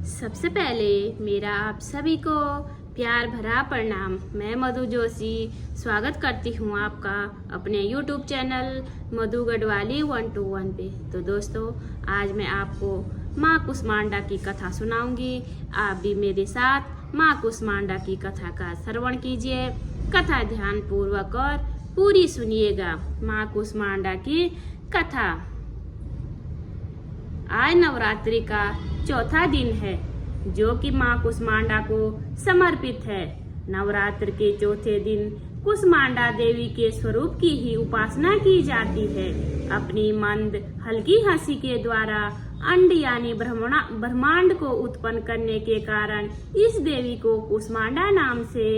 सबसे पहले मेरा आप सभी को प्यार भरा प्रणाम। मैं मधु जोशी स्वागत करती हूँ आपका अपने YouTube चैनल मधु गढ़वाली 121 पे। तो दोस्तों, आज मैं आपको माँ कुष्मांडा की कथा सुनाऊंगी। आप भी मेरे साथ माँ कुष्मांडा की कथा का श्रवण कीजिए। कथा ध्यान पूर्वक और पूरी सुनिएगा। माँ कुष्मांडा की कथा। आज नवरात्रि का चौथा दिन है, जो कि माँ कुष्मांडा को समर्पित है। नवरात्र के चौथे दिन कुष्मांडा देवी के स्वरूप की ही उपासना की जाती है। अपनी मंद हल्की हंसी के द्वारा अंड यानी ब्रह्मांड को उत्पन्न करने के कारण इस देवी को कुष्मांडा नाम से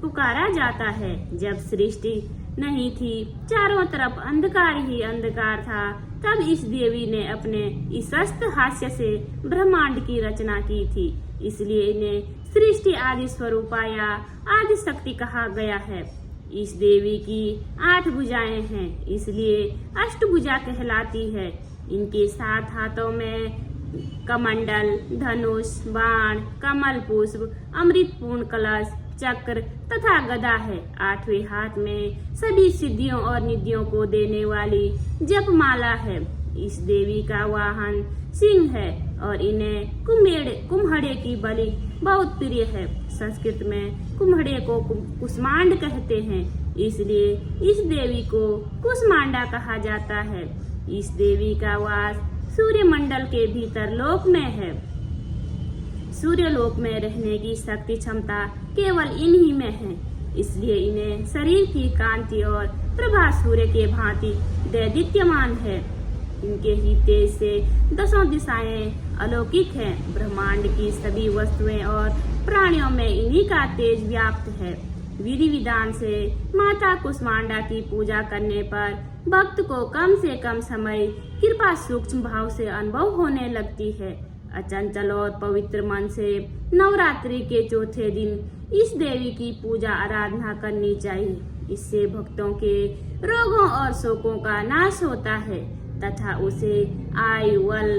पुकारा जाता है। जब सृष्टि नहीं थी, चारों तरफ अंधकार ही अंधकार था, तब इस देवी ने अपने इष्ट हास्य से ब्रह्मांड की रचना की थी। इसलिए इन्हें सृष्टि आदि स्वरूपा या आदि शक्ति कहा गया है। इस देवी की 8 भुजाएं हैं, इसलिए अष्टभुजा कहलाती है। इनके 7 हाथों में कमंडल, धनुष, बाण, कमल पुष्प, अमृतपूर्ण कलश, चक्र तथा गदा है। 8वें हाथ में सभी सिद्धियों और निधियों को देने वाली जपमाला है। इस देवी का वाहन सिंह है और इन्हें कुम्हड़े की बलि बहुत प्रिय है। संस्कृत में कुम्हड़े को कुष्मांड कहते हैं, इसलिए इस देवी को कुष्मांडा कहा जाता है। इस देवी का वास सूर्यमंडल के भीतर लोक में है। सूर्यलोक में रहने की शक्ति क्षमता केवल इन्हीं में है, इसलिए इन्हें शरीर की कांति और प्रभा सूर्य के भांति दैदीप्यमान है। इनके ही तेज से 10 दिशाएं अलौकिक हैं। ब्रह्मांड की सभी वस्तुएं और प्राणियों में इन्हीं का तेज व्याप्त है। विधि विधान से माता कुष्मांडा की पूजा करने पर भक्त को कम से कम समय कृपा सूक्ष्म भाव से अनुभव होने लगती है। अचंचल और पवित्र मन से नवरात्रि के चौथे दिन इस देवी की पूजा आराधना करनी चाहिए। इससे भक्तों के रोगों और शोकों का नाश होता है तथा उसे आयु, बल,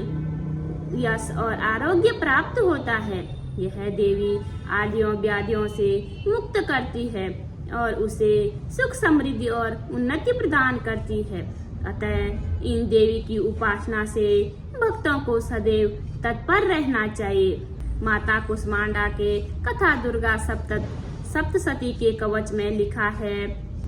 यश और आरोग्य प्राप्त होता है। यह देवी आदियों व्याधियों से मुक्त करती है और उसे सुख, समृद्धि और उन्नति प्रदान करती है। अतः इन देवी की उपासना से भक्तों को सदैव तत्पर रहना चाहिए। माता कुष्मांडा के कथा दुर्गा सप्तशती के कवच में लिखा है,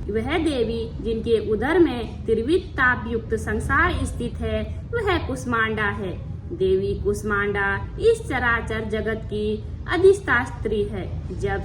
वह देवी जिनके उदर में त्रिविध ताप युक्त संसार स्थित है, वह कुष्मांडा है। देवी कुष्मांडा इस चराचर जगत की अधिष्ठात्री है। जब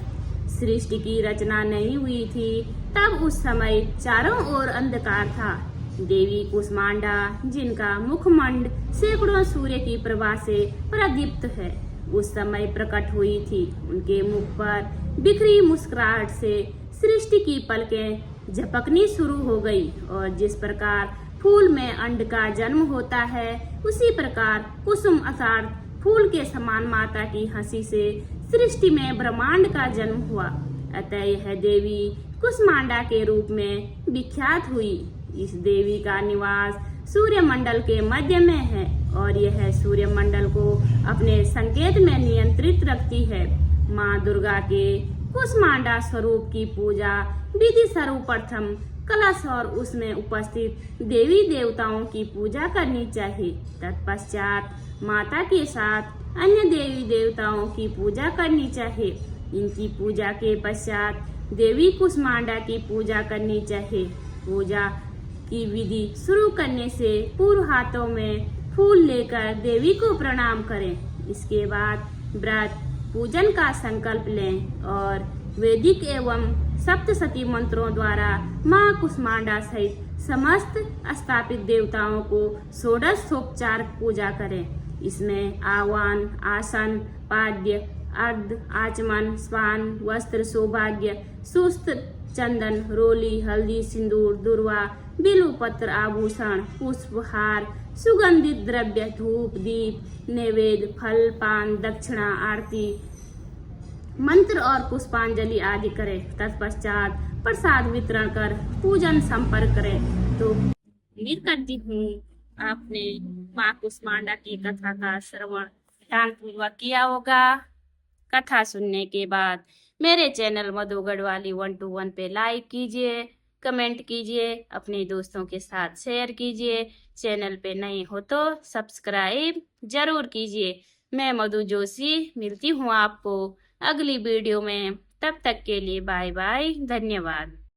सृष्टि की रचना नहीं हुई थी, तब उस समय चारों ओर अंधकार था। देवी कुष्मांडा, जिनका मुखमंड सैकड़ों सूर्य की प्रभा से प्रदीप्त है, उस समय प्रकट हुई थी। उनके मुख पर बिखरी मुस्कुराहट से सृष्टि की पलकें झपकनी शुरू हो गई और जिस प्रकार फूल में अंड का जन्म होता है, उसी प्रकार कुसुम अर्थात फूल के समान माता की हंसी से सृष्टि में ब्रह्मांड का जन्म हुआ। अतः यह देवी कुष्मांडा के रूप में विख्यात हुई। इस देवी का निवास सूर्यमंडल के मध्य में है और यह सूर्यमंडल को अपने संकेत में नियंत्रित रखती है। माँ दुर्गा के कुष्मांडा स्वरूप की पूजा विधि सर्वप्रथम कलश और उसमें उपस्थित देवी देवताओं की पूजा करनी चाहिए। तत्पश्चात माता के साथ अन्य देवी देवताओं की पूजा करनी चाहिए। इनकी पूजा के पश्चात देवी कुष्मांडा की पूजा करनी चाहिए। पूजा की विधि शुरू करने से पूर्व हाथों में फूल लेकर देवी को प्रणाम करें। इसके बाद व्रत पूजन का संकल्प लें और वैदिक एवं सप्तशती मंत्रों द्वारा माँ कुष्मांडा सहित समस्त स्थापित देवताओं को षोडशोपचार पूजा करें। इसमें आह्वान, आसन, पाद्य, अर्ध, आचमन, स्वान, वस्त्र, सौभाग्य, सुस्त, चंदन, रोली, हल्दी, सिंदूर, दुर्वा, बिल्वपत्र, आभूषण, पुष्पहार, सुगंधित द्रव्य, धूप, दीप, नैवेद्य, फल, पान, दक्षिणा, आरती, मंत्र और पुष्पांजलि आदि करें। तत्पश्चात प्रसाद वितरण कर पूजन संपर्क करें। तो उम्मीद करती हूँ आपने माँ कुष्मांडा की कथा का श्रवण ध्यानपूर्वक किया होगा। कथा सुनने के बाद मेरे चैनल मधु गढ़वाली 121 पे लाइक कीजिए, कमेंट कीजिए, अपने दोस्तों के साथ शेयर कीजिए। चैनल पे नए हो तो सब्सक्राइब जरूर कीजिए। मैं मधु जोशी मिलती हूँ आपको अगली वीडियो में। तब तक के लिए बाय बाय, धन्यवाद।